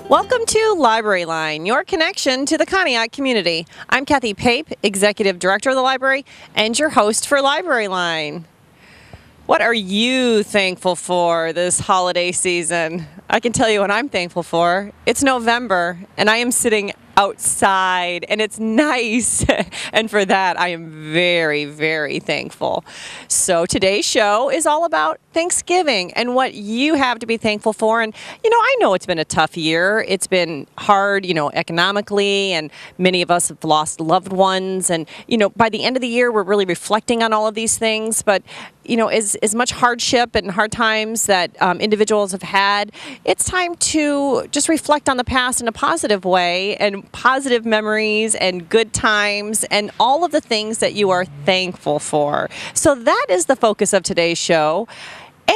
Welcome to Library Line, your connection to the Conneaut community. I'm Kathy Pape, Executive Director of the library, and your host for Library Line. What are you thankful for this holiday season? I can tell you what I'm thankful for. It's November, and I am sitting outside, and it's nice. And for that, I am very, very thankful. So today's show is all about Thanksgiving and what you have to be thankful for. And, I know it's been a tough year. It's been hard, economically, and many of us have lost loved ones. And, by the end of the year, we're really reflecting on all of these things. But, as much hardship and hard times that individuals have had, it's time to just reflect on the past in a positive way and positive memories and good times and all of the things that you are thankful for. So that is the focus of today's show.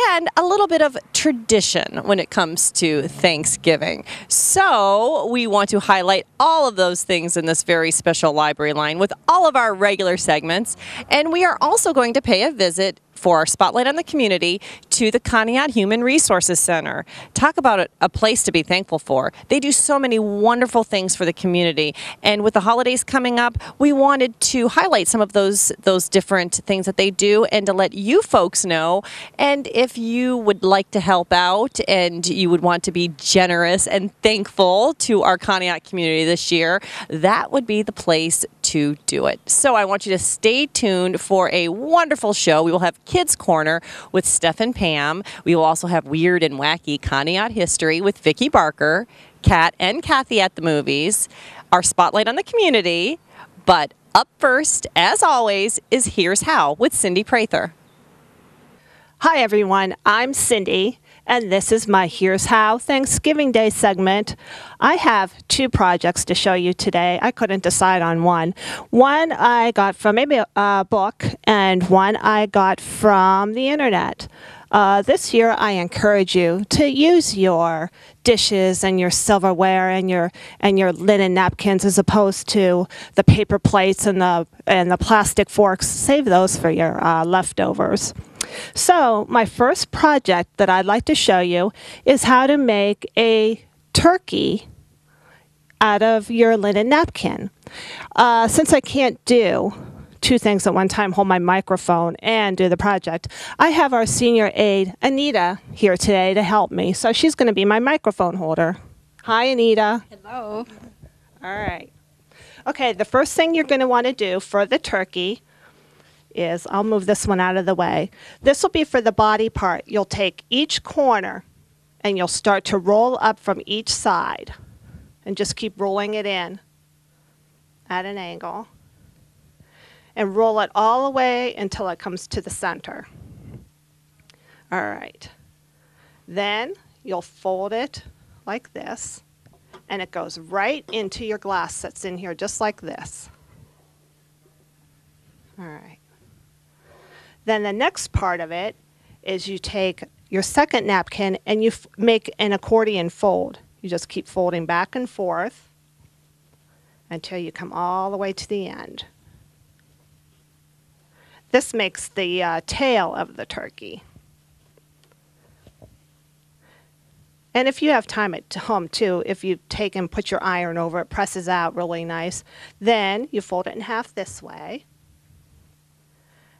And a little bit of tradition when it comes to Thanksgiving. So we want to highlight all of those things in this very special library line with all of our regular segments. And we are also going to pay a visit for our Spotlight on the Community to the Conneaut Human Resources Center. Talk about a place to be thankful for. They do so many wonderful things for the community. And with the holidays coming up, we wanted to highlight some of those different things that they do and to let you folks know. And if you would like to help out and you would want to be generous and thankful to our Conneaut community this year, that would be the place to do it. So I want you to stay tuned for a wonderful show. We will have Kids Corner with Steph and Pam. We will also have Weird and Wacky Conneaut History with Vicki Barker, Kat and Kathy at the Movies, our Spotlight on the Community. But up first, as always, is Here's How with Cindy Prather. Hi everyone, I'm Cindy, and this is my Here's How Thanksgiving Day segment. I have two projects to show you today. I couldn't decide on one. One I got from maybe a book, and one I got from the internet. This year I encourage you to use your dishes and your silverware and your linen napkins as opposed to the paper plates and the plastic forks. Save those for your leftovers. So my first project that I'd like to show you is how to make a turkey out of your linen napkin. Since I can't do two things at one time, hold my microphone and do the project, I have our senior aide, Anita, here today to help me. So she's going to be my microphone holder. Hi, Anita. Hello. All right. Okay, the first thing you're going to want to do for the turkey is, I'll move this one out of the way. This will be for the body part. You'll take each corner and you'll start to roll up from each side and just keep rolling it in at an angle and roll it all the way until it comes to the center. All right. Then you'll fold it like this and it goes right into your glass that's in here just like this. All right. Then the next part of it is you take your second napkin and you make an accordion fold. You just keep folding back and forth until you come all the way to the end. This makes the tail of the turkey. And if you have time at home too, if you take and put your iron over it, presses out really nice, then you fold it in half this way.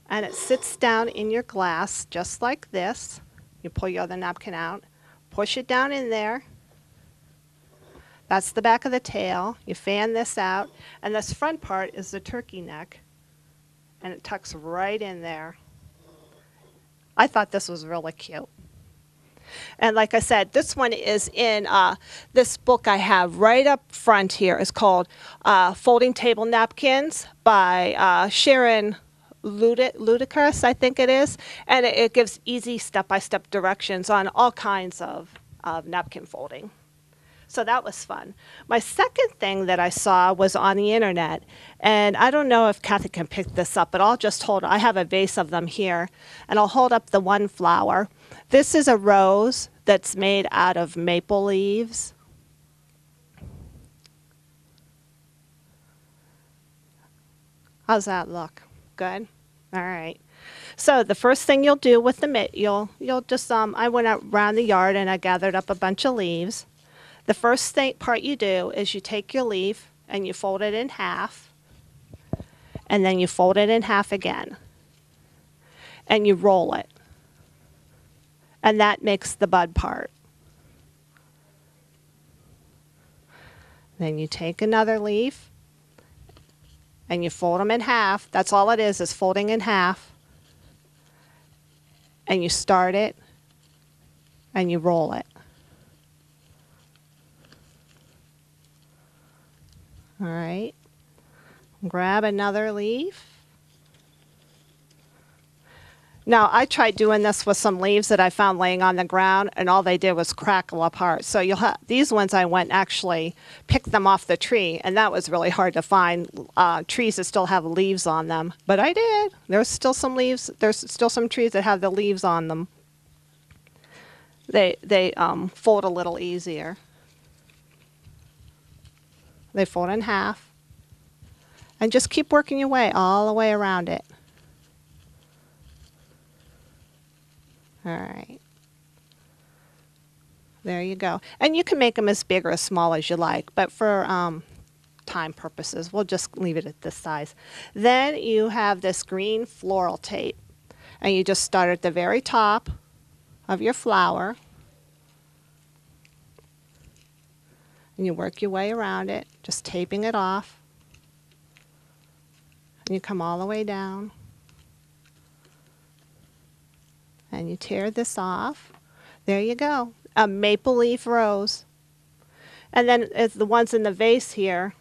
And it sits down in your glass just like this. You pull your other napkin out, push it down in there. That's the back of the tail. You fan this out, and this front part is the turkey neck, and it tucks right in there. I thought this was really cute. And like I said, this one is in this book I have right up front here. It's called Folding Table Napkins by Sharon Ludicrous, I think it is, and it gives easy step-by-step directions on all kinds of napkin folding. So that was fun. My second thing that I saw was on the internet, and I don't know if Kathy can pick this up, but I'll just hold, I have a vase of them here, and I'll hold up the one flower. This is a rose that's made out of maple leaves. How's that look? Good? All right. So the first thing you'll do with the you'll just I went out around the yard and I gathered up a bunch of leaves. The first part you do is you take your leaf and you fold it in half, and then you fold it in half again, and you roll it. And that makes the bud part. Then you take another leaf and you fold them in half. That's all it is folding in half. And you start it and you roll it. All right. Grab another leaf. Now, I tried doing this with some leaves that I found laying on the ground, and all they did was crackle apart. So you'll have these ones. I went actually picked them off the tree, and that was really hard to find trees that still have leaves on them. But I did. There's still some leaves. There's still some trees that have the leaves on them. They fold a little easier. They fold in half, and just keep working your way all the way around it. All right. There you go. And you can make them as big or as small as you like, but for time purposes, we'll just leave it at this size. Then you have this green floral tape, and you just start at the very top of your flower, and you work your way around it, just taping it off, and you come all the way down. And you tear this off. There you go, a maple leaf rose. And then as the ones in the vase here,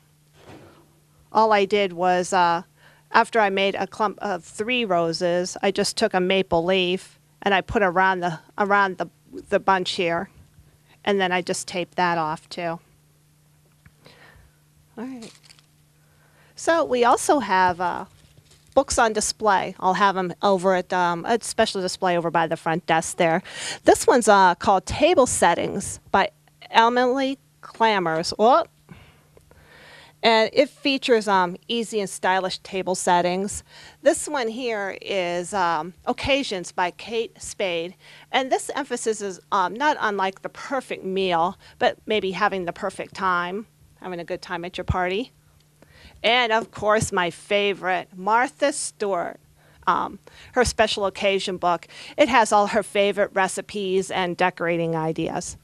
all I did was, after I made a clump of 3 roses, I just took a maple leaf and I put around the bunch here, and then I just taped that off too. All right. So we also have books on display. I'll have them over at a special display over by the front desk there. This one's called Table Settings by Emily Clammers. Oh. And it features easy and stylish table settings. This one here is Occasions by Kate Spade. And this emphasis is not unlike the perfect meal, but maybe having the perfect time, having a good time at your party. And, of course, my favorite, Martha Stewart, her special occasion book. It has all her favorite recipes and decorating ideas.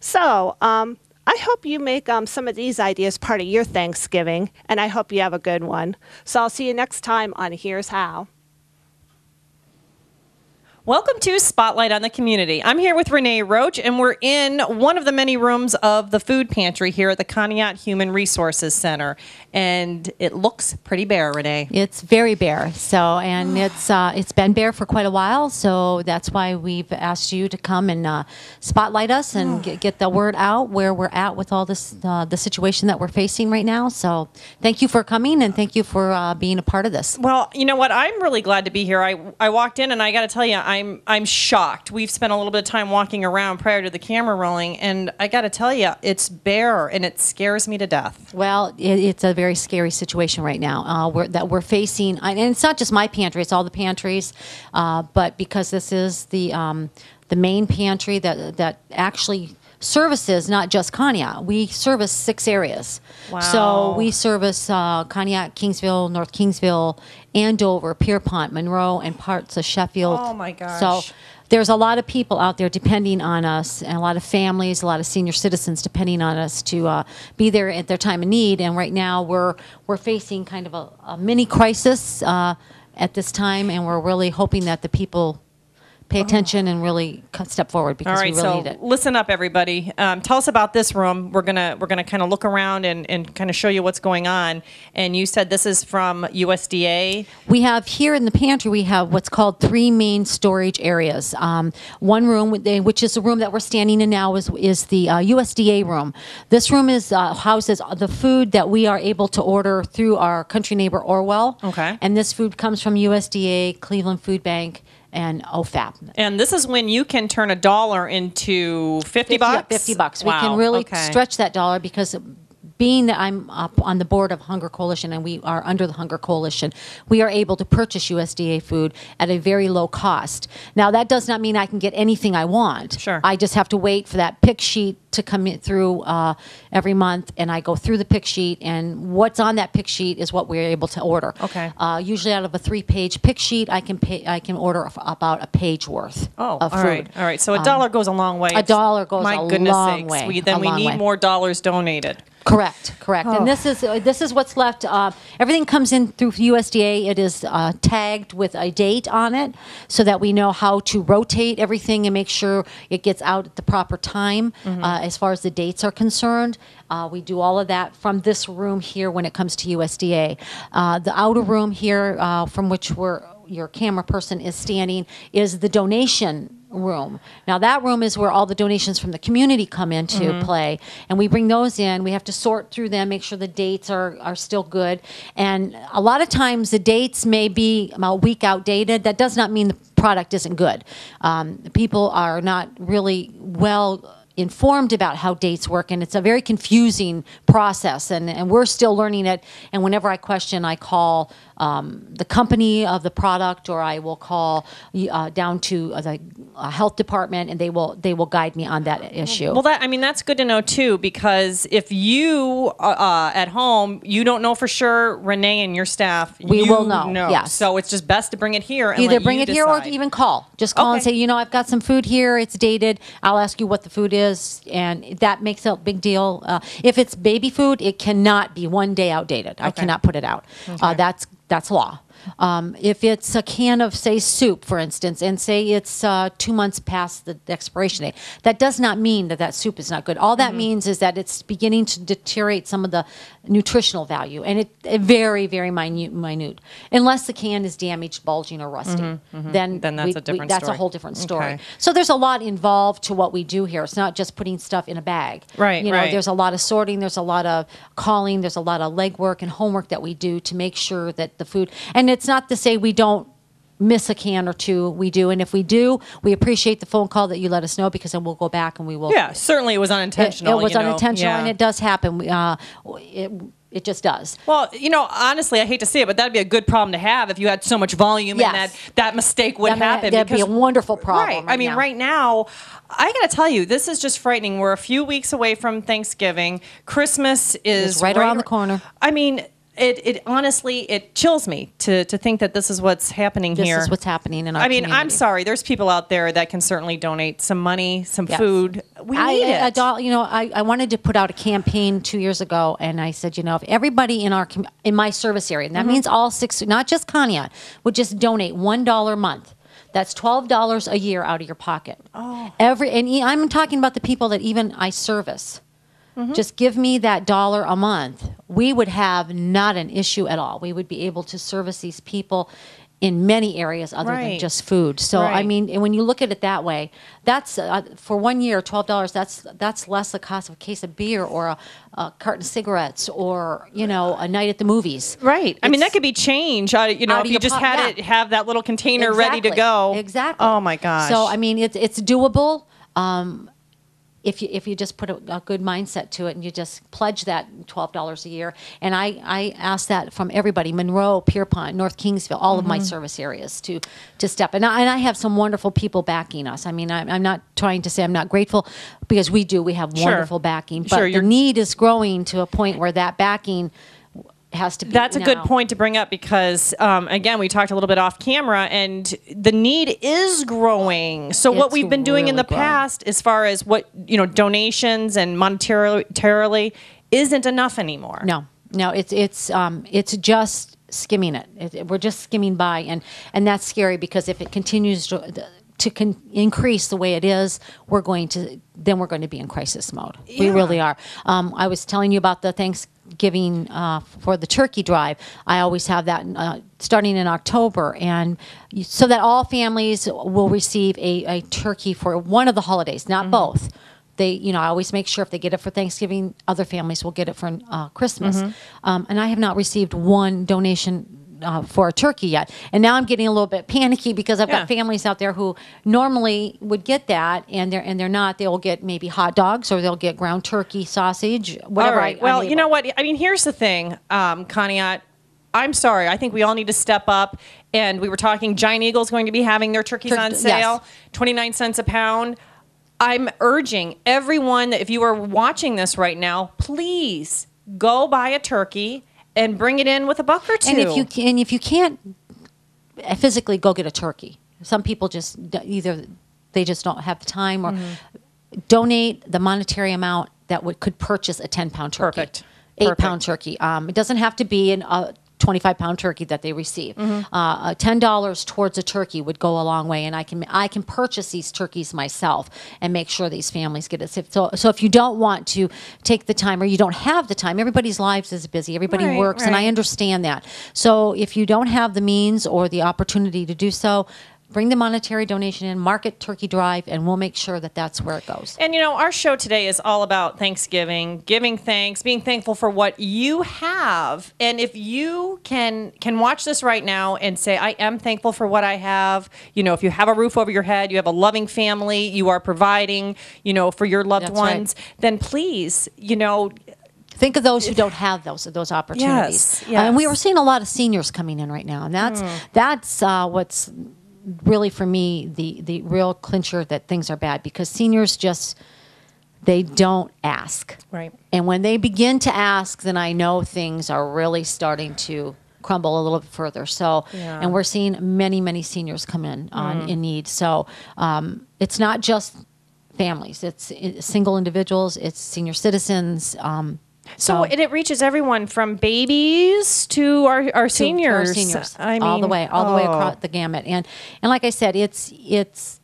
So I hope you make some of these ideas part of your Thanksgiving, and I hope you have a good one. So I'll see you next time on Here's How. Welcome to Spotlight on the Community. I'm here with Renee Roach, and we're in one of the many rooms of the food pantry here at the Conneaut Human Resources Center. And it looks pretty bare, Renee. It's very bare. So, and it's been bare for quite a while. So that's why we've asked you to come and spotlight us and get the word out where we're at with all this, the situation that we're facing right now. So thank you for coming, and thank you for being a part of this. Well, you know what? I'm really glad to be here. I walked in, and I got to tell you, I'm shocked. We've spent a little bit of time walking around prior to the camera rolling, and I got to tell you, it's bare, and it scares me to death. Well, it's a very scary situation right now that we're facing, and it's not just my pantry; it's all the pantries. But because this is the main pantry that actually services not just Conneaut. We service 6 areas. Wow. So we service Conneaut, Kingsville, North Kingsville, Andover, Pierpont, Monroe, and parts of Sheffield. Oh my gosh. So there's a lot of people out there depending on us, and a lot of families, a lot of senior citizens depending on us to be there at their time of need. And right now we're facing kind of a mini crisis at this time, and we're really hoping that the people pay attention and really step forward, because we really need it. So listen up, everybody. Tell us about this room. We're gonna kind of look around and kind of show you what's going on. And you said this is from USDA. We have here in the pantry, we have what's called 3 main storage areas. One room, which is the room that we're standing in now, is the USDA room. This room is houses the food that we are able to order through our country neighbor Orwell. Okay. And this food comes from USDA, Cleveland Food Bank, and OFAP. And this is when you can turn $1 into $50 bucks? $50. Wow. We can really Okay. stretch that dollar, because being that I'm up on the board of Hunger Coalition and we are under the Hunger Coalition, we are able to purchase USDA food at a very low cost. Now, that does not mean I can get anything I want. Sure. I just have to wait for that pick sheet to come in through every month, and I go through the pick sheet, and what's on that pick sheet is what we're able to order. Okay. Usually, out of a 3-page pick sheet, I can order about a page worth of food. All right. So a dollar goes a long way. A dollar goes My a goodness long sakes. way. We A long need way. more dollars donated. Correct. Oh. And this is what's left. Everything comes in through USDA. It is tagged with a date on it, so that we know how to rotate everything and make sure it gets out at the proper time. As far as the dates are concerned, we do all of that from this room here when it comes to USDA. The outer room here, from which your camera person is standing, is the donation room. Now, that room is where all the donations from the community come into play, and we bring those in. We have to sort through them, make sure the dates are still good, and a lot of times the dates may be a week outdated. That does not mean the product isn't good. People are not really well informed about how dates work, and it's a very confusing process, and we're still learning it. And whenever I question, I call the company of the product, or I will call down to the health department, and they will guide me on that issue. Well, that's good to know too, because if you at home, you don't know for sure, Renee and your staff, we will know. Yes. So it's just best to bring it here and either let bring you it here or decide. even call. Just call and say, I've got some food here. It's dated. I'll ask you what the food is, and that makes a big deal. If it's baby food, it cannot be one day outdated. I cannot put it out. That's law. If it's a can of, say, soup, for instance, and say it's 2 months past the expiration date, that does not mean that soup is not good. All that means is that it's beginning to deteriorate some of the nutritional value, and it very, very minute. Unless the can is damaged, bulging, or rusty, then that's a different that's story. a whole different story. Okay. So there's a lot involved to what we do here. It's not just putting stuff in a bag. Right. There's a lot of sorting. There's a lot of calling. There's a lot of legwork and homework that we do to make sure that the food. And it's not to say we don't miss a can or two. We do, and if we do, we appreciate the phone call that you let us know, because then we'll go back and we will. Yeah, certainly it was unintentional. It was unintentional, Yeah. and it does happen. It just does. Well, honestly, I hate to say it, but that'd be a good problem to have if you had so much volume, Yes. and that mistake would happen. That'd be a wonderful problem. Right. Right now, I got to tell you, this is just frightening. We're a few weeks away from Thanksgiving. Christmas is It's right around the corner. It honestly, it chills me to think that this is what's happening here. This is what's happening in our community. I'm sorry. There's people out there that can certainly donate some money, some Yes. food. We need it. I wanted to put out a campaign 2 years ago, and I said, if everybody in my service area, and that means all 6, not just Conneaut, would just donate $1 a month. That's $12 a year out of your pocket. Oh. And I'm talking about the people that even I service. Just give me that $1 a month. We would have not an issue at all. We would be able to service these people in many areas other than Right. just food. So Right. and when you look at it that way, that's for 1 year, $12. That's less the cost of a case of beer or a carton of cigarettes or a night at the movies. Right. That could be change. If you your just have that little container Exactly. ready to go. Exactly. Oh my gosh. So it's doable. If you just put a good mindset to it and you just pledge that $12 a year. And I ask that from everybody, Monroe, Pierpont, North Kingsville, all of my service areas to step. And I have some wonderful people backing us. I'm not trying to say I'm not grateful, because we have wonderful backing. But the need is growing to a point where that backing has to be. That's a good now. point to bring up, because again, we talked a little bit off camera, and the need is growing. So what It's we've been doing in really the growing. past, as far as what donations and monetarily, isn't enough anymore. No, it's just skimming it. We're just skimming by, and that's scary, because if it continues to increase the way it is, we're going to be in crisis mode. We really are. I was telling you about the Thanksgiving for the turkey drive. I always have that starting in October, and so that all families will receive a turkey for one of the holidays, not both. I always make sure if they get it for Thanksgiving, other families will get it for Christmas. And I have not received one donation for a turkey yet. And now I'm getting a little bit panicky because I've Yeah. got families out there who normally would get that, and they're not. They'll get maybe hot dogs, or they'll get ground turkey, sausage, whatever. All right. Well, you know what? I mean, here's the thing, Conneaut. I'm sorry. I think we all need to step up. And we were talking, Giant Eagle's going to be having their turkeys on sale, yes. 29 cents a pound. I'm urging everyone that if you are watching this right now, please go buy a turkey and bring it in with a buck or two. And if you can't physically go get a turkey, some people just either they just don't have the time, or donate the monetary amount that could purchase a 10-pound turkey. Perfect. 8-pound turkey. It doesn't have to be a 25-pound turkey that they receive. $10 towards a turkey would go a long way, and I can purchase these turkeys myself and make sure these families get it. So if you don't want to take the time, or you don't have the time, everybody's lives is busy. Everybody Right, works, and I right. understand that. So if you don't have the means or the opportunity to do so, bring the monetary donation in, market Turkey Drive, and we'll make sure that that's where it goes. And our show today is all about Thanksgiving, giving thanks, being thankful for what you have. And if you can watch this right now and say, I am thankful for what I have, if you have a roof over your head, you have a loving family, you are providing, for your loved That's right. ones, then please, Think of those who don't have those opportunities. Yes, And we yes. were seeing a lot of seniors coming in right now, and that's what's really, for me, the real clincher that things are bad, because seniors they don't ask. Right. And when they begin to ask, then I know things are really starting to crumble a little bit further. So, Yeah. and we're seeing many, many seniors come in in need. So it's not just families; it's single individuals, it's senior citizens. So and it reaches everyone from babies to our seniors. Our seniors, I mean, all the way across the gamut. And like I said, it's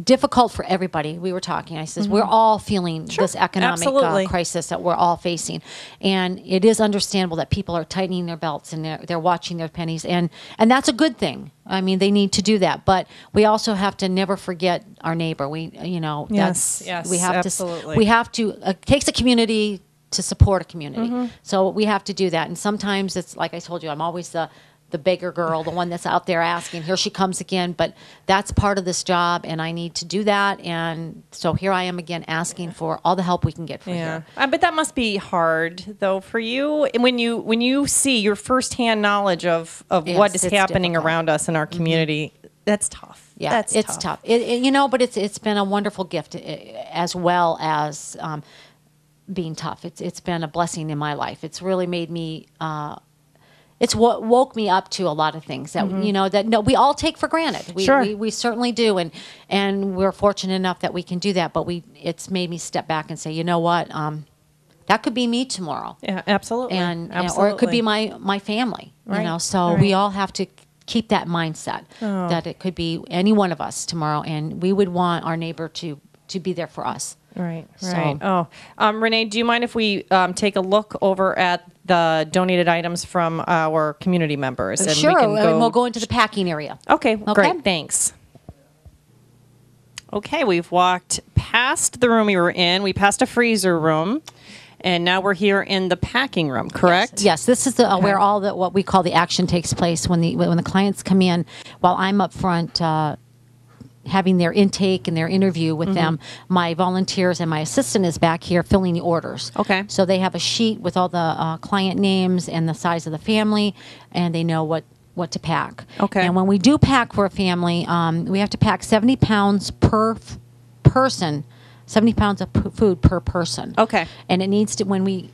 difficult for everybody. We were talking. I says we're all feeling this economic absolutely. crisis that we're all facing, and it is understandable that people are tightening their belts and they're watching their pennies, and that's a good thing. I mean, they need to do that, but we also have to never forget our neighbor. Yes, we have absolutely. to. We have to. It takes a community to support a community. So we have to do that. And sometimes it's like I told you, I'm always the beggar girl, the one that's out there asking, here she comes again. But that's part of this job, and I need to do that. And so here I am again asking for all the help we can get for here. But that must be hard, though, for you. And when you see your firsthand knowledge of Yes, what is it's happening difficult. around us in our community, that's tough. Yeah, that's it's tough. But it's been a wonderful gift, as well as being tough. It's been a blessing in my life. It's really made me. It's what woke me up to a lot of things that we all take for granted. We certainly do, and we're fortunate enough that we can do that. But it's made me step back and say, you know what, that could be me tomorrow. Yeah, absolutely. And absolutely. or it could be my family. Right. So Right. we all have to keep that mindset that it could be any one of us tomorrow, and we would want our neighbor to be there for us. Right. So- Renee, do you mind if we take a look over at the donated items from our community members? And Sure, we can and we'll go into the packing area. Okay, great. Thanks. Okay, we've walked past the room we were in. We passed a freezer room, and now we're here in the packing room, correct? Yes, this is where all what we call the action takes place when the clients come in. While I'm up front having their intake and their interview with them, my volunteers and my assistant is back here filling the orders. Okay. So they have a sheet with all the client names and the size of the family, and they know what to pack. Okay. And when we do pack for a family, we have to pack 70 pounds per person, 70 pounds of food per person. Okay. And it needs to, when we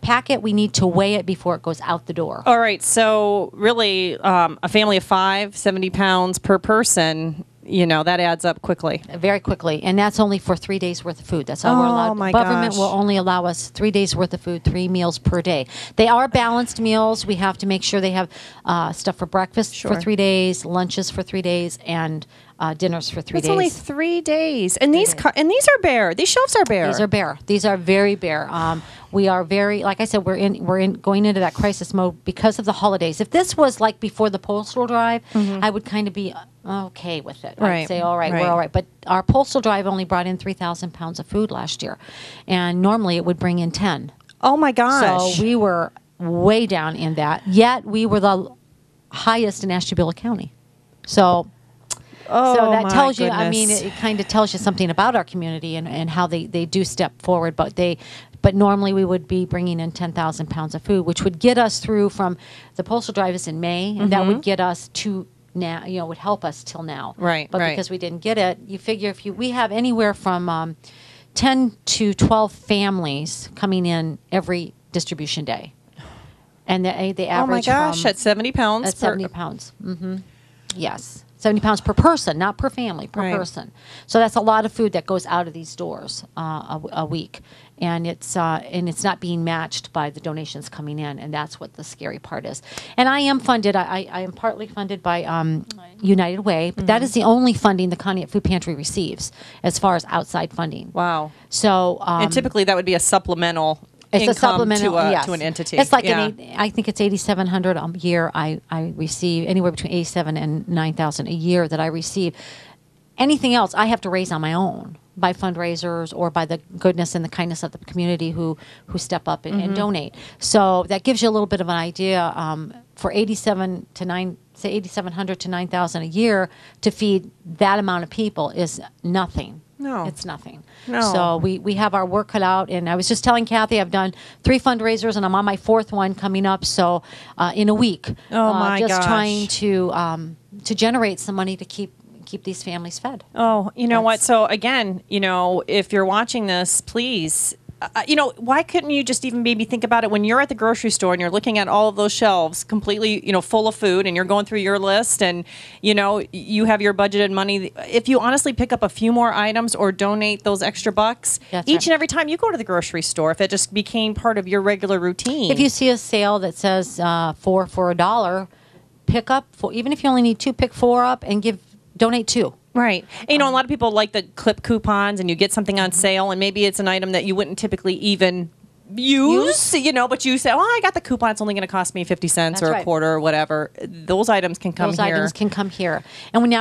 pack it, we need to weigh it before it goes out the door. All right, so really, a family of 5, 70 pounds per person, that adds up quickly. Very quickly, and that's only for 3 days worth of food. That's all we're allowed. Oh, my Government gosh. will only allow us 3 days worth of food, 3 meals per day. They are balanced meals. We have to make sure they have stuff for breakfast for 3 days, lunches for 3 days, and dinners for 3 It's days. only 3 days, and these are bare. These shelves are bare. These are bare. These are very bare. We are very, like I said, we're in going into that crisis mode because of the holidays. If this was like before the postal drive, I would kind of be okay with it. Right. I'd say, all right, Right. we're all right. But our postal drive only brought in 3,000 pounds of food last year, and normally it would bring in 10. Oh my gosh! So we were way down in that. Yet we were highest in Ashtabula County. So that my tells you, I mean, goodness. it kind of tells you something about our community and how they do step forward. But normally we would be bringing in 10,000 pounds of food, which would get us through from the postal drive is in May, and that would get us to now, would help us till now. Right, But right. because we didn't get it, you figure we have anywhere from 10 to 12 families coming in every distribution day. And they average Oh my gosh, from, at 70 pounds. at 70 pounds. Yes. 70 pounds per person, not per family, per Right. person. So that's a lot of food that goes out of these doors a week. And it's not being matched by the donations coming in, and that's what the scary part is. And I am funded. I am partly funded by United Way, but that is the only funding the Conneaut Food Pantry receives as far as outside funding. Wow. So And typically that would be a supplemental it's income a supplemental to an entity. It's like yeah. I think it's $8,700 a year. I receive anywhere between $8,700 and $9,000 a year that I receive. Anything else I have to raise on my own by fundraisers or by the goodness and the kindness of the community who step up and donate. So that gives you a little bit of an idea for $8,700 to $9,000 a year to feed that amount of people is nothing. No. It's nothing. No. So we have our work cut out. And I was just telling Kathy, I've done 3 fundraisers, and I'm on my 4th one coming up. So in a week, Oh, my just gosh. trying to generate some money to keep these families fed. Oh, you know what? That's- So again, if you're watching this, please, why couldn't you just even maybe think about it when you're at the grocery store and you're looking at all of those shelves completely, full of food, and you're going through your list, and you have your budgeted money. If you honestly pick up a few more items or donate those extra bucks That's each right. and every time you go to the grocery store, if it just became part of your regular routine. If you see a sale that says 4 for $1, pick up even if you only need 2, pick 4 up and donate 2. Right. And, a lot of people like the clip coupons, and you get something on sale, and maybe it's an item that you wouldn't typically even use, but you say, I got the coupon, it's only going to cost me 50 cents That's or a right. quarter or whatever. Those items can come Those here. items can come here, and we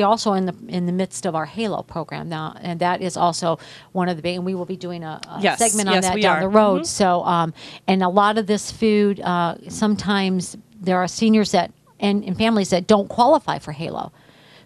also in the midst of our Halo program now, and that is also one of the big. And we will be doing a Yes, segment on yes, that we down are. the road. So, and a lot of this food, sometimes there are seniors and families that don't qualify for Halo,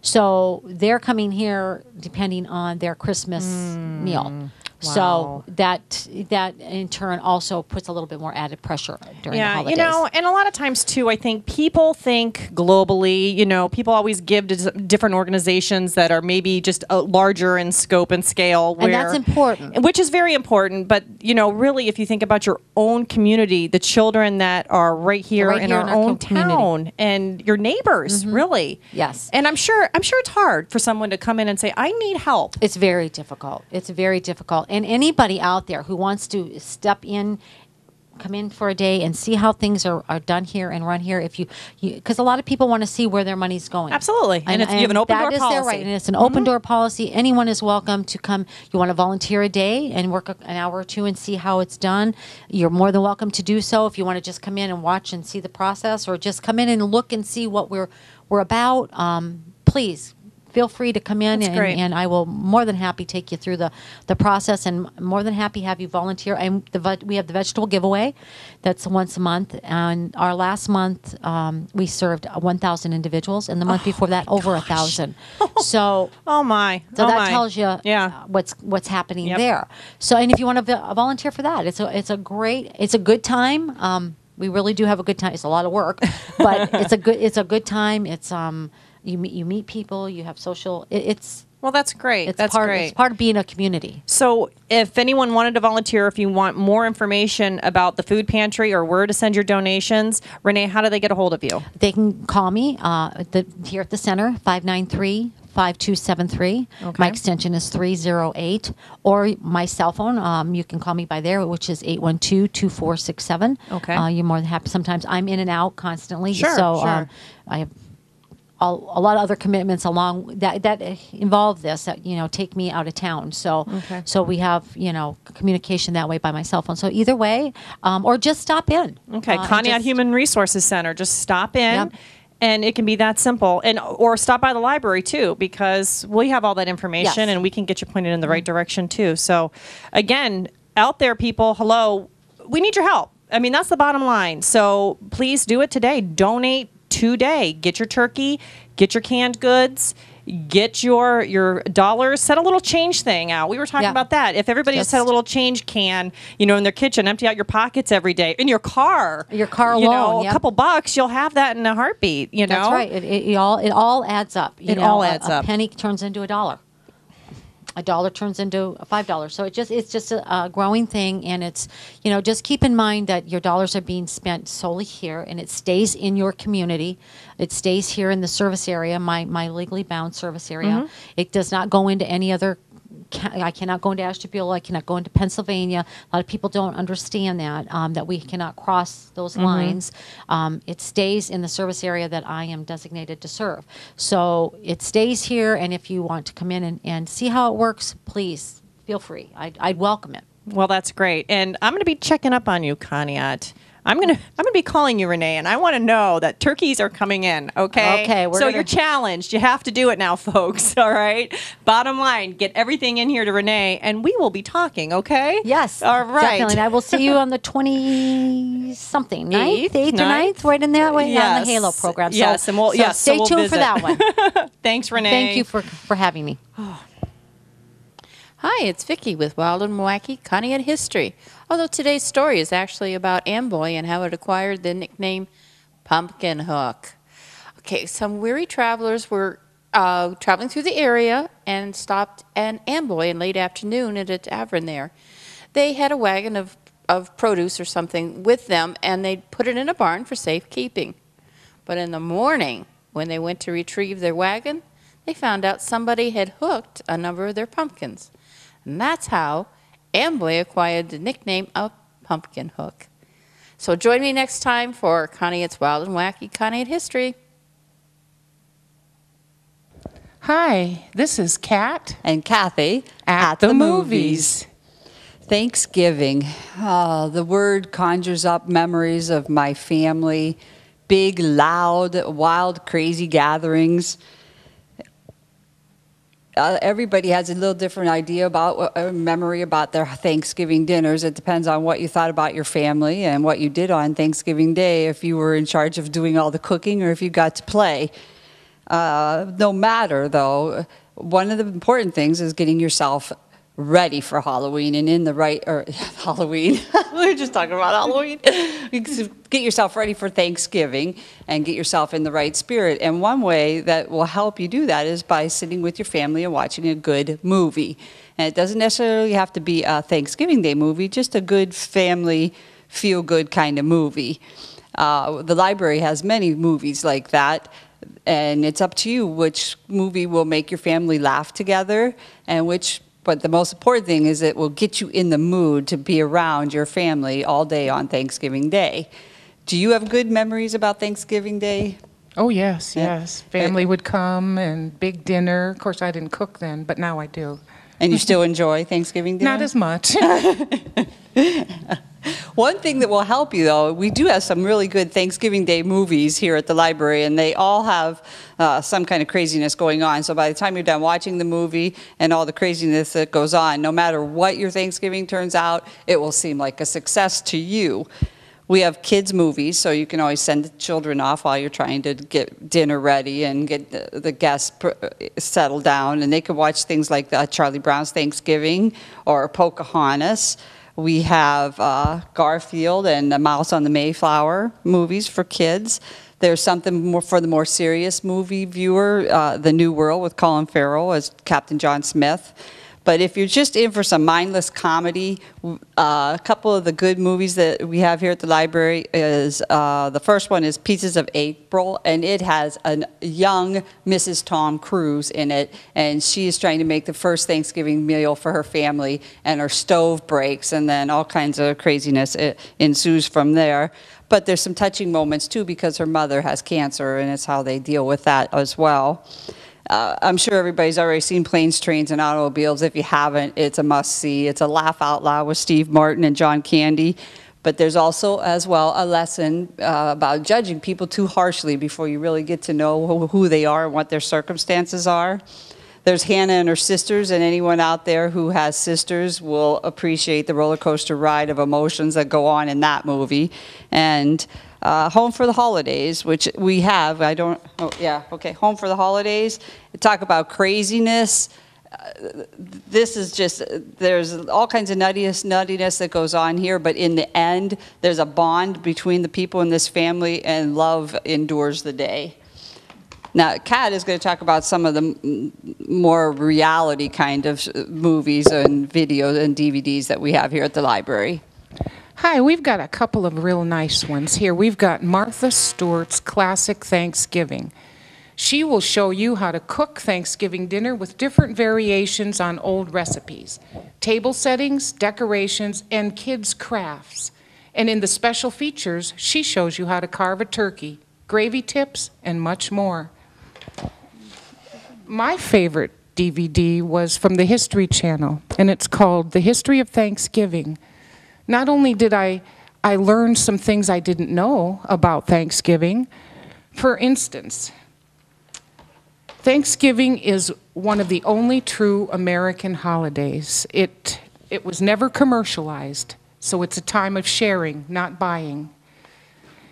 so they're coming here depending on their Christmas meal. So that in turn also puts a little bit more added pressure during the holidays. And a lot of times too, I think people think globally. People always give to different organizations that are maybe just larger in scope and scale. And that's important. Which is very important. But really, if you think about your own community, the children that are right here in our own community. town, and your neighbors, really. Yes. And I'm sure it's hard for someone to come in and say, "I need help." It's very difficult. It's very difficult. And anybody out there who wants to come in for a day and see how things are done here and run here, because a lot of people want to see where their money's going. Absolutely. And you have an open door that is policy. their right. And it's an open door policy. Anyone is welcome to come. You want to volunteer a day and work an hour or 2 and see how it's done, you're more than welcome to do so. If you want to just come in and watch and see the process, or just come in and look and see what we're about, please feel free to come in, That's great. and I will more than happy take you through the process, and more than happy have you volunteer. And we have the vegetable giveaway that's once a month, and our last month we served 1,000 individuals, and the month before that over 1,000. So Oh my. so Oh that my. tells you Yeah. what's happening Yep. there. So, and if you want to volunteer for that, it's a good time. We really do have a good time. It's a lot of work, but it's a good time. It's you meet people, you have social. Well, that's great. That's great. It's part of being a community. So if anyone wanted to volunteer, if you want more information about the food pantry or where to send your donations, Renee, how do they get a hold of you? They can call me here at the center, 593-5273. Okay. My extension is 308. Or my cell phone, you can call me by there, which is 812-2467. Okay. You're more than happy. Sometimes I'm in and out constantly. Sure, So sure. I have a lot of other commitments along that involve this that take me out of town. So Okay. so we have communication that way by my cell phone. So either way, or just stop in. Okay, And Conneaut just- Human Resources Center. Just stop in. Yep. And it can be that simple, or stop by the library too, because we have all that information, Yes. and we can get you pointed in the right direction too. So, again, out there, people, hello, we need your help. I mean, that's the bottom line. So please do it today. Donate today. Get your turkey, get your canned goods, get your dollars, set a little change thing out. We were talking about that. If everybody just had a little change can, in their kitchen, empty out your pockets every day. In your car. Your car alone, a couple bucks, you'll have that in a heartbeat, That's right. It all adds up. It all adds up. A penny turns into $1. $1 turns into $5. So it's just a growing thing, and it's just keep in mind that your dollars are being spent solely here, and it stays in your community. It stays here in the service area, my legally bound service area. It does not go into any other. I cannot go into Ashtabula. I cannot go into Pennsylvania. A lot of people don't understand that we cannot cross those lines. It stays in the service area that I am designated to serve. So it stays here, and if you want to come in and see how it works, please feel free. I'd welcome it. Well, that's great. And I'm going to be checking up on you, Conneaut. I'm gonna be calling you, Renee, and I want to know that turkeys are coming in. Okay. Okay. So you're challenged. You have to do it now, folks. All right. Bottom line, get everything in here to Renee, and we will be talking. Okay. Yes. All right. Definitely. And I will see you on the 20-something, 8th or 9th, right in that way, on the Halo program. So, yes, and we'll stay tuned visit for that one. Thanks, Renee. Thank you for having me. Hi, it's Vicki with Wild and Wacky Conneaut History. Although today's story is actually about Amboy and how it acquired the nickname Pumpkin Hook. Okay, some weary travelers were traveling through the area and stopped at Amboy in late afternoon at a tavern there. They had a wagon of produce or something with them, and they put it in a barn for safekeeping. But in the morning, when they went to retrieve their wagon, they found out somebody had hooked a number of their pumpkins. And that's how Amboy acquired the nickname of Pumpkin Hook. So join me next time for Conneaut's Wild and Wacky Conneaut History. Hi, this is Kat and Kathy at the movies. Thanksgiving. The word conjures up memories of my family, big, loud, wild, crazy gatherings. Everybody has a little different idea about memory about their Thanksgiving dinners. It depends on what you thought about your family and what you did on Thanksgiving Day, if you were in charge of doing all the cooking or if you got to play. No matter, though, one of the important things is getting yourself ready for Halloween and in the right, or Halloween, we were just talking about Halloween. Get yourself ready for Thanksgiving and get yourself in the right spirit. And one way that will help you do that is by sitting with your family and watching a good movie. And it doesn't necessarily have to be a Thanksgiving Day movie, just a good family, feel-good kind of movie. The library has many movies like that. And it's up to you which movie will make your family laugh together and but the most important thing is it will get you in the mood to be around your family all day on Thanksgiving Day. Do you have good memories about Thanksgiving Day? Oh, yes, yes. Family would come and big dinner. Of course, I didn't cook then, but now I do. And you still enjoy Thanksgiving Day? Not as much. One thing that will help you, though, we do have some really good Thanksgiving Day movies here at the library, and they all have some kind of craziness going on. So by the time you're done watching the movie and all the craziness that goes on, no matter what your Thanksgiving turns out, it will seem like a success to you. We have kids' movies, so you can always send the children off while you're trying to get dinner ready and get the guests settled down. And they can watch things like Charlie Brown's Thanksgiving or Pocahontas. We have Garfield and The Mouse on the Mayflower movies for kids. There's something more for the more serious movie viewer, The New World with Colin Farrell as Captain John Smith. But if you're just in for some mindless comedy, a couple of the good movies that we have here at the library is, the first one is Pieces of April, and it has a young Mrs. Tom Cruise in it, and she is trying to make the first Thanksgiving meal for her family, and her stove breaks, and then all kinds of craziness ensues from there. But there's some touching moments, too, because her mother has cancer, and it's how they deal with that as well. I'm sure everybody's already seen Planes, Trains, and Automobiles. If you haven't, it's a must-see. It's a laugh out loud with Steve Martin and John Candy. But there's also, as well, a lesson about judging people too harshly before you really get to know who they are and what their circumstances are. There's Hannah and her sisters, and anyone out there who has sisters will appreciate the roller coaster ride of emotions that go on in that movie. And Home for the Holidays, which we have. Home for the Holidays. Talk about craziness. This is just, there's all kinds of nuttiness that goes on here, but in the end, there's a bond between the people in this family, and love endures the day. Now, Kat is going to talk about some of the more reality kind of movies and videos and DVDs that we have here at the library. Hi, we've got a couple of real nice ones here. We've got Martha Stewart's Classic Thanksgiving. She will show you how to cook Thanksgiving dinner with different variations on old recipes, table settings, decorations, and kids' crafts. And in the special features, she shows you how to carve a turkey, gravy tips, and much more. My favorite DVD was from the History Channel, and it's called The History of Thanksgiving. Not only did I learn some things I didn't know about Thanksgiving. For instance, Thanksgiving is one of the only true American holidays. It was never commercialized, so it's a time of sharing, not buying.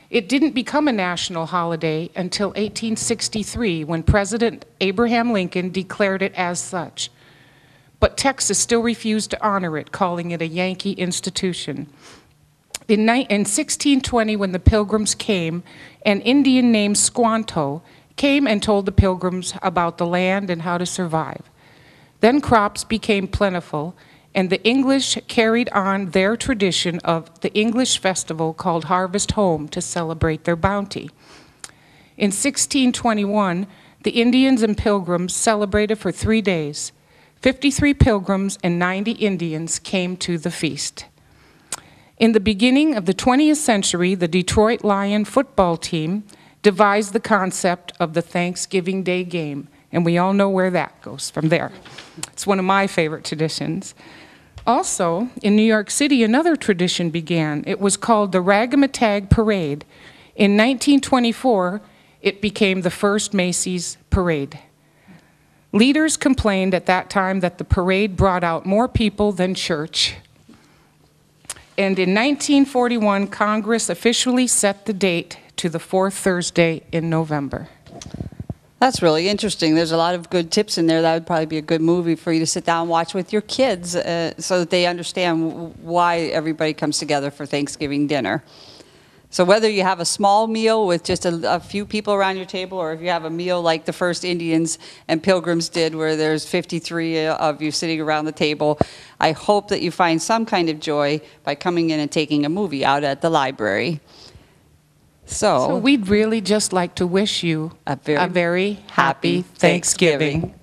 It didn't become a national holiday until 1863, when President Abraham Lincoln declared it as such. But Texas still refused to honor it, calling it a Yankee institution. In 1620, when the Pilgrims came, an Indian named Squanto came and told the Pilgrims about the land and how to survive. Then crops became plentiful, and the English carried on their tradition of the English festival called Harvest Home to celebrate their bounty. In 1621, the Indians and Pilgrims celebrated for 3 days. 53 Pilgrims and 90 Indians came to the feast. In the beginning of the 20th century, the Detroit Lion football team devised the concept of the Thanksgiving Day game, and we all know where that goes from there. It's one of my favorite traditions. Also, in New York City, another tradition began. It was called the Ragamatag Parade. In 1924, it became the first Macy's parade. Leaders complained at that time that the parade brought out more people than church. And in 1941, Congress officially set the date to the fourth Thursday in November. That's really interesting. There's a lot of good tips in there. That would probably be a good movie for you to sit down and watch with your kids so that they understand why everybody comes together for Thanksgiving dinner. So whether you have a small meal with just a few people around your table, or if you have a meal like the first Indians and Pilgrims did, where there's 53 of you sitting around the table, I hope that you find some kind of joy by coming in and taking a movie out at the library. So we'd really just like to wish you a very happy Thanksgiving.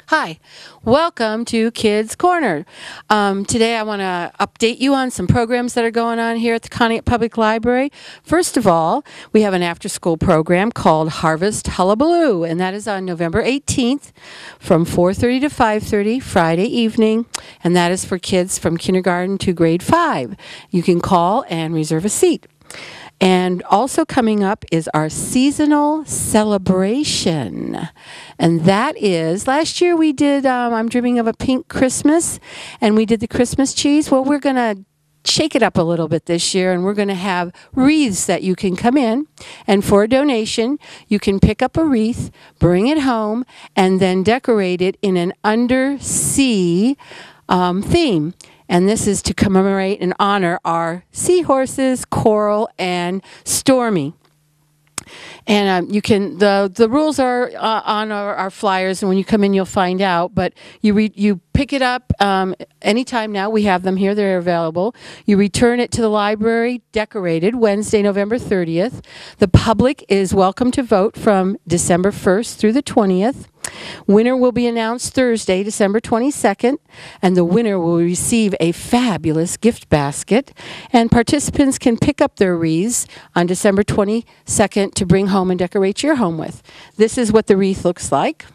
Hi, welcome to Kids Corner. Today I want to update you on some programs that are going on here at the Conneaut Public Library. First of all, we have an after-school program called Harvest Hullabaloo, and that is on November 18th from 4:30 to 5:30 Friday evening, and that is for kids from kindergarten to grade 5. You can call and reserve a seat. And also coming up is our seasonal celebration. And that is, last year we did I'm Dreaming of a Pink Christmas, and we did the Christmas cheese. Well, we're going to shake it up a little bit this year, and we're going to have wreaths that you can come in, and for a donation, you can pick up a wreath, bring it home, and then decorate it in an undersea theme. And this is to commemorate and honor our seahorses, Coral and Stormy. And you can the rules are on our flyers, and when you come in, you'll find out. But you pick it up anytime now. We have them here; they're available. You return it to the library, decorated, Wednesday, November 30th. The public is welcome to vote from December 1st through the 20th. Winner will be announced Thursday, December 22nd, and the winner will receive a fabulous gift basket. And participants can pick up their wreaths on December 22nd to bring home and decorate your home with. This is what the wreath looks like.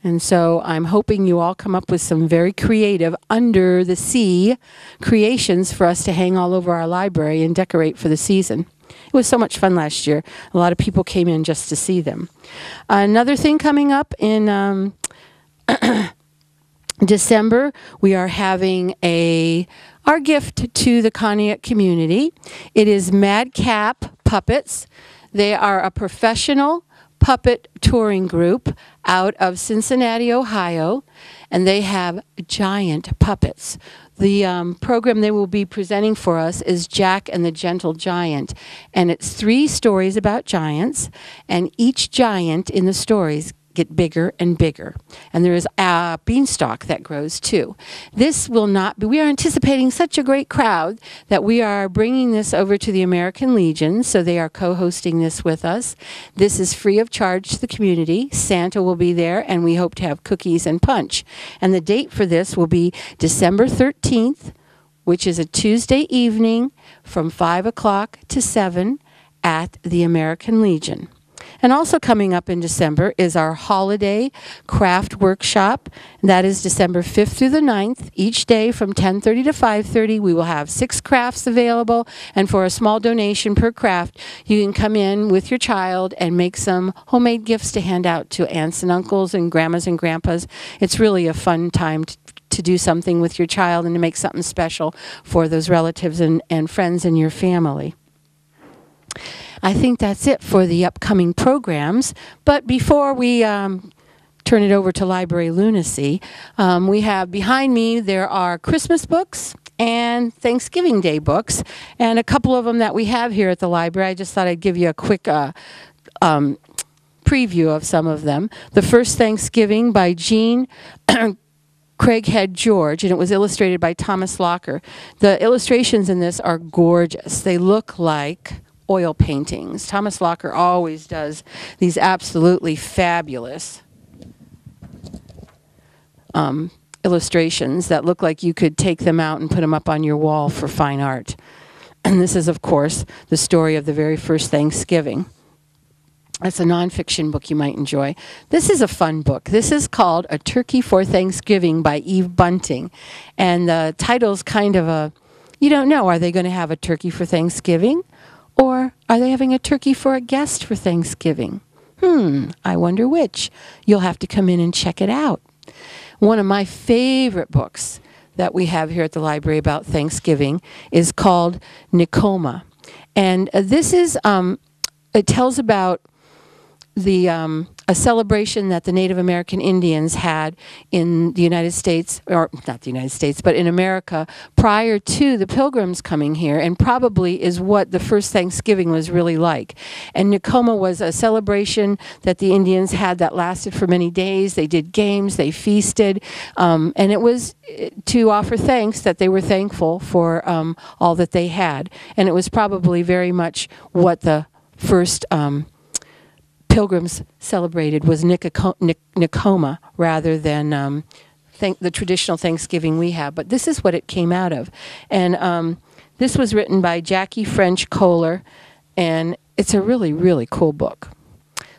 And so I'm hoping you all come up with some very creative under the sea creations for us to hang all over our library and decorate for the season. It was so much fun last year. A lot of people came in just to see them. Another thing coming up in December, we are having our gift to the Conneaut community. It is Madcap Puppets. They are a professional puppet touring group out of Cincinnati, Ohio, and they have giant puppets. The program they will be presenting for us is Jack and the Gentle Giant, and it's 3 stories about giants, and each giant in the stories get bigger and bigger. And there is a beanstalk that grows too. This will not be, we are anticipating such a great crowd that we are bringing this over to the American Legion, so they are co-hosting this with us. This is free of charge to the community. Santa will be there, and we hope to have cookies and punch. And the date for this will be December 13th, which is a Tuesday evening from 5 o'clock to 7 at the American Legion. And also coming up in December is our holiday craft workshop. That is December 5th through the 9th. Each day from 10:30 to 5:30, we will have 6 crafts available. And for a small donation per craft, you can come in with your child and make some homemade gifts to hand out to aunts and uncles and grandmas and grandpas. It's really a fun time to do something with your child and to make something special for those relatives and friends in your family. I think that's it for the upcoming programs. But before we turn it over to Library Lunacy, we have behind me, there are Christmas books and Thanksgiving Day books, and a couple of them that we have here at the library. I just thought I'd give you a quick preview of some of them. The First Thanksgiving by Jean Craighead George, and it was illustrated by Thomas Locker. The illustrations in this are gorgeous. They look like oil paintings. Thomas Locker always does these absolutely fabulous illustrations that look like you could take them out and put them up on your wall for fine art. And this is, of course, the story of the very first Thanksgiving. It's a nonfiction book you might enjoy. This is a fun book. This is called A Turkey for Thanksgiving by Eve Bunting. And the title's kind of you don't know, are they going to have a turkey for Thanksgiving? Or are they having a turkey for a guest for Thanksgiving? I wonder which. You'll have to come in and check it out. One of my favorite books that we have here at the library about Thanksgiving is called Nicoma. And this is, it tells about a celebration that the Native American Indians had in the United States, or not the United States, but in America prior to the Pilgrims coming here, and probably is what the first Thanksgiving was really like. And Nicoma was a celebration that the Indians had that lasted for many days. They did games, they feasted, and it was to offer thanks that they were thankful for all that they had. And it was probably very much what the first Pilgrims celebrated was Nicoma rather than the traditional Thanksgiving we have. But this is what it came out of. And this was written by Jackie French Kohler, and it's a really, really cool book.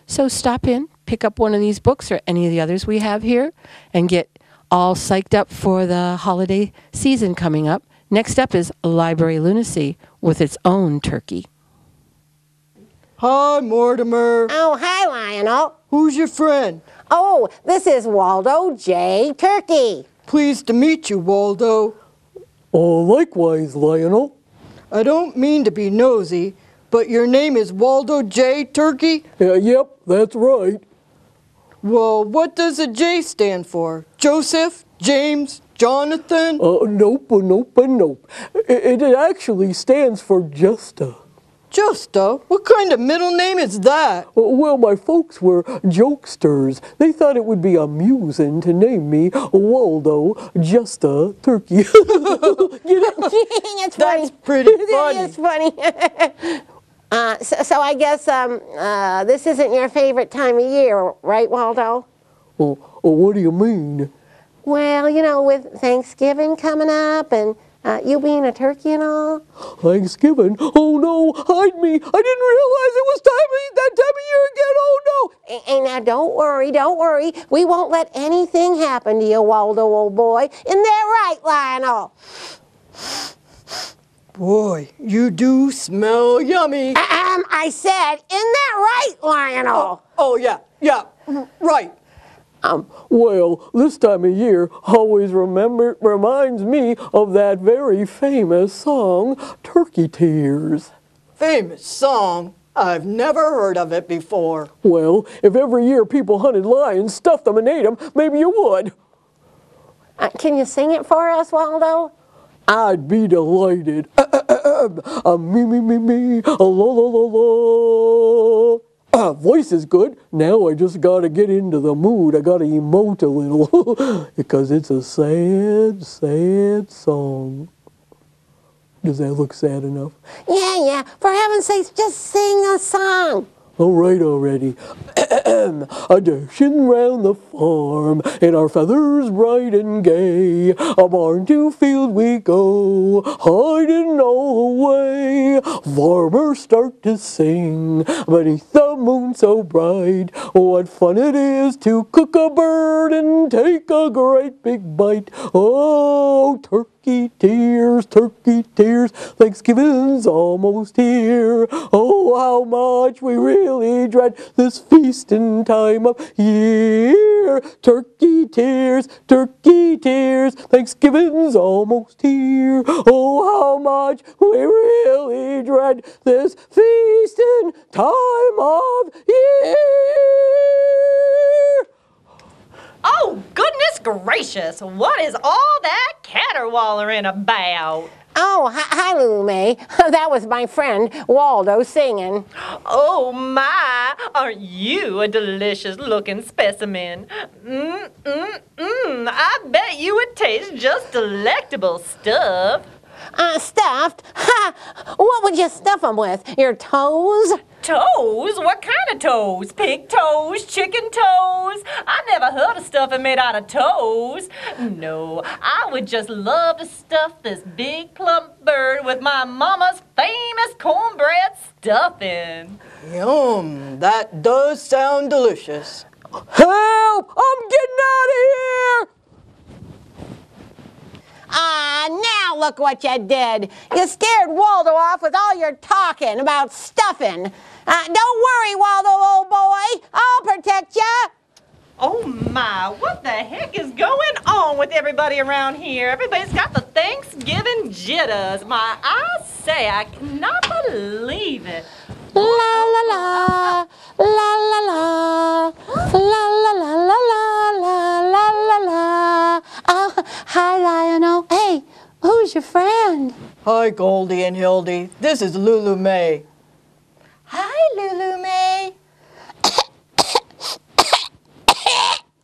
So stop in, pick up one of these books or any of the others we have here, and get all psyched up for the holiday season coming up. Next up is Library Lunacy with its own turkey. Hi, Mortimer. Oh, hi, Lionel. Who's your friend? Oh, this is Waldo J. Turkey. Pleased to meet you, Waldo. Oh, likewise, Lionel. I don't mean to be nosy, but your name is Waldo J. Turkey? Yep, that's right. Well, what does a J stand for? Joseph? James? Jonathan? Nope. It actually stands for Justa. Justa? What kind of middle name is that? Well, my folks were jokesters. They thought it would be amusing to name me Waldo Justa Turkey. That's funny. That's pretty funny. It's funny. So I guess this isn't your favorite time of year, right, Waldo? Well, what do you mean? Well, you know, with Thanksgiving coming up and you being a turkey and all. Thanksgiving? Oh no, hide me. I didn't realize it was that time of year again. Oh no. And now don't worry. We won't let anything happen to you, Waldo, old boy. Isn't that right, Lionel? Boy, you do smell yummy. I said, isn't that right, Lionel? Oh, yeah, right. Well, this time of year always reminds me of that very famous song, Turkey Tears. Famous song. I've never heard of it before. Well, if every year people hunted lions, stuffed them, and ate them, maybe you would. Can you sing it for us, Waldo? I'd be delighted. Me, la la la la. Voice is good. Now I just gotta get into the mood. I gotta emote a little because it's a sad, sad song. Does that look sad enough? Yeah. For heaven's sakes, just sing a song. All right already. A dashing round the farm, and our feathers bright and gay. A barn to field we go, hiding all the way. Farmers start to sing beneath the moon so bright. What fun it is to cook a bird and take a great big bite. Oh, turkey tears, Thanksgiving's almost here. Oh, how much we really dread this feasting time of year. Turkey tears, Thanksgiving's almost here. Oh, how much we really dread this feasting time of year. Oh, goodness gracious. What is all that caterwaulering about? Oh, hi, Lulu May. That was my friend Waldo singing. Oh, my. Aren't you a delicious looking specimen? I bet you would taste just delectable stuff. Stuffed? Ha! What would you stuff them with? Your toes? Toes? What kind of toes? Pig toes? Chicken toes? I never heard of stuffing made out of toes. No, I would just love to stuff this big plump bird with my mama's famous cornbread stuffing. Yum, that does sound delicious. Help! I'm getting out of here! Now look what you did. You scared Waldo off with all your talking about stuffing. Don't worry, Waldo, old boy. I'll protect you. Oh my, what the heck is going on with everybody around here? Everybody's got the Thanksgiving jitters. I say, I cannot believe it. La la la, la la la, la la la la la la la la. Oh, hi, Lionel. Hey, who's your friend? Hi, Goldie and Hildy. This is Lulu May. Hi, Lulu May.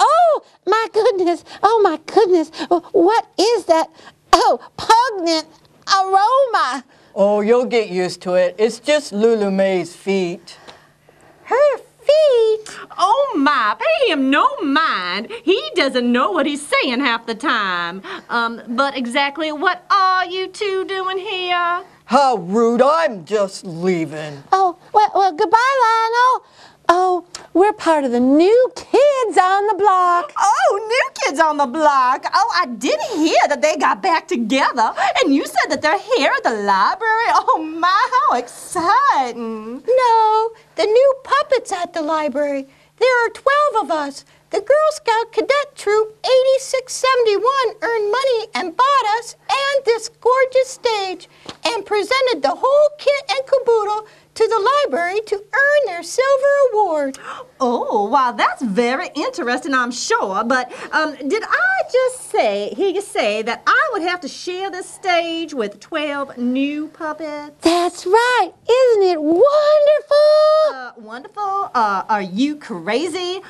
Oh, my goodness. Oh, my goodness. What is that? Oh, pungent aroma. Oh, you'll get used to it. It's just Lulu May's feet. Her feet. Oh my, pay him no mind. He doesn't know what he's saying half the time. But exactly what are you two doing here? How rude, I'm just leaving. Oh, well, goodbye, Lionel. Oh, we're part of the new kids on the block. Oh, new kids on the block. Oh, I did hear that they got back together. And you said that they're here at the library. Oh my, how exciting. No, the new puppets at the library. There are 12 of us. The Girl Scout Cadet Troop 8671 earned money and bought us and this gorgeous stage and presented the whole kit and caboodle to the library to earn their silver award. Oh, wow, that's very interesting, I'm sure. But did I just hear you say that I would have to share this stage with 12 new puppets? That's right. Isn't it wonderful? Wonderful? Are you crazy?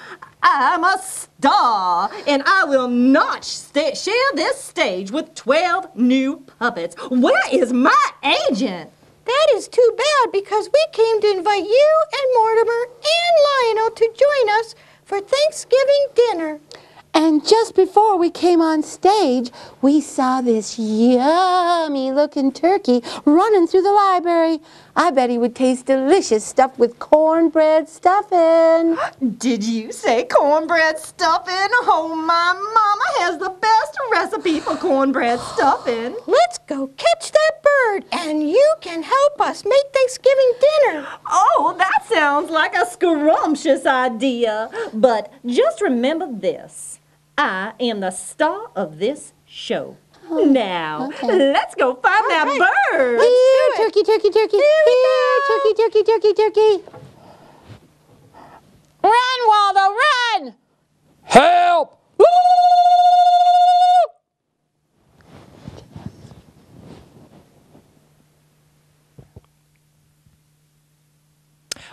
I'm a star, and I will not share this stage with 12 new puppets. Where is my agent? That is too bad because we came to invite you and Mortimer and Lionel to join us for Thanksgiving dinner. And just before we came on stage, we saw this yummy looking turkey running through the library. I bet he would taste delicious, stuffed with cornbread stuffing. Did you say cornbread stuffing? Oh, my mama has the best recipe for cornbread stuffing. Let's go catch that bird, and you can help us make Thanksgiving dinner. Oh, that sounds like a scrumptious idea. But just remember this. I am the star of this show. Now, let's go find that bird. Here, turkey, turkey, turkey. Here, turkey, turkey, turkey, turkey. Run, Waldo, run! Help!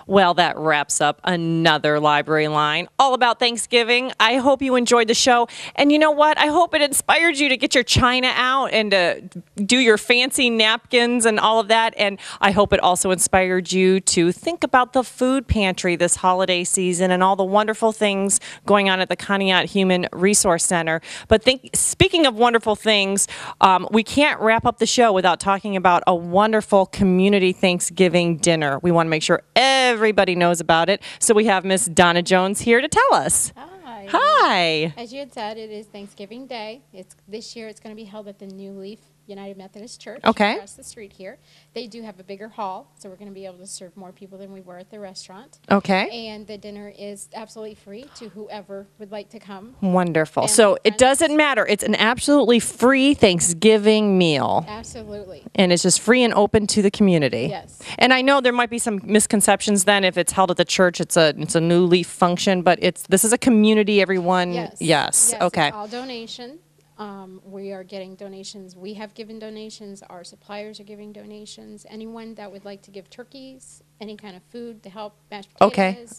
Well, that wraps up another library line all about Thanksgiving. I hope you enjoyed the show. And you know what? I hope it inspired you to get your china out and to do your fancy napkins and all of that. And I hope it also inspired you to think about the food pantry this holiday season and all the wonderful things going on at the Conneaut Human Resource Center. But speaking of wonderful things, we can't wrap up the show without talking about a wonderful community Thanksgiving dinner. We want to make sure everybody knows about it. So we have Miss Donna Jones here to tell us. Hi. Hi. As you had said, it is Thanksgiving Day. This year it's going to be held at the New Leaf United Methodist Church across the street here. They do have a bigger hall, so we're going to be able to serve more people than we were at the restaurant. Okay. And the dinner is absolutely free to whoever would like to come. Wonderful. So it doesn't matter. It's an absolutely free Thanksgiving meal. Absolutely. And it's just free and open to the community. Yes. And I know there might be some misconceptions then if it's held at the church, it's a New Leaf function, but this is a community, everyone. Yes. Okay. It's all donation. We are getting donations. We have given donations. Our suppliers are giving donations. Anyone that would like to give turkeys, any kind of food to help, mashed potatoes,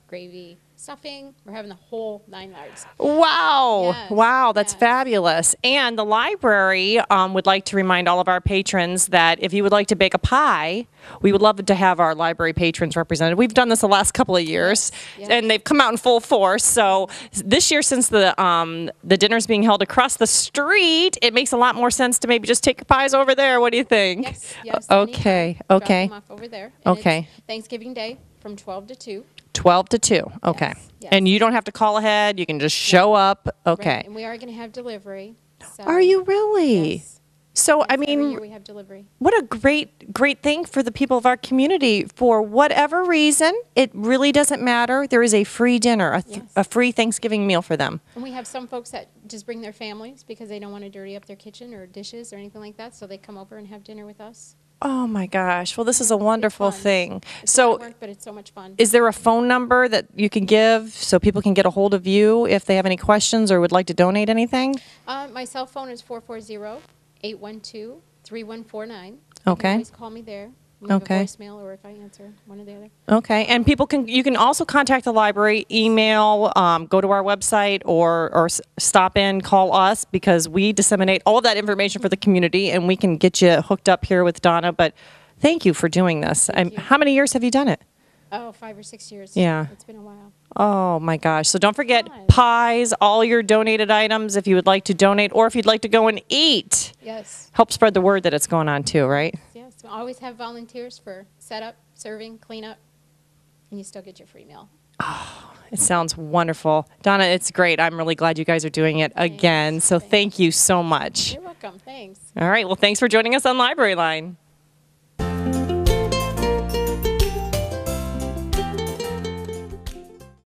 gravy, stuffing, we're having the whole 9 yards. Wow. Yes, wow, that's fabulous. And the library would like to remind all of our patrons that if you would like to bake a pie, we would love to have our library patrons represented. We've done this the last couple of years, and they've come out in full force. So this year, since the dinner's being held across the street, it makes a lot more sense to maybe just take your pies over there. What do you think? Yes. Okay. Drop them off over there. And Okay. it's Thanksgiving Day from 12 to 2. 12 to 2. Okay. Yes. And you don't have to call ahead. You can just show up. Okay. Right. And we are going to have delivery. So Are you really? Yes. So, I Every mean, year we have delivery. what a great thing for the people of our community. For whatever reason, it really doesn't matter. There is a free dinner, a free Thanksgiving meal for them. And we have some folks that just bring their families because they don't want to dirty up their kitchen or dishes or anything like that. So they come over and have dinner with us. Oh my gosh. Well, this is a wonderful thing. It's So, hard work, but it's so much fun. is there a phone number that you can give so people can get a hold of you if they have any questions or would like to donate anything? My cell phone is 440-812-3149. You Okay. can always call me there. Leave Okay. a voicemail, or if I answer, one or the other. Okay, and you can also contact the library, email, go to our website, or stop in, call us, because we disseminate all of that information for the community, and we can get you hooked up here with Donna. But thank you for doing this. How many years have you done it? Oh, 5 or 6 years. Yeah. It's been a while. Oh my gosh. So don't forget pies, all your donated items if you would like to donate, or if you'd like to go and eat. Yes. Help spread the word that it's going on too, right? Yes. We always have volunteers for setup, serving, cleanup, and you still get your free meal. It sounds wonderful. Donna, it's great. I'm really glad you guys are doing it again. So thank you so much. You're welcome. Thanks. All right. Well, thanks for joining us on Library Line.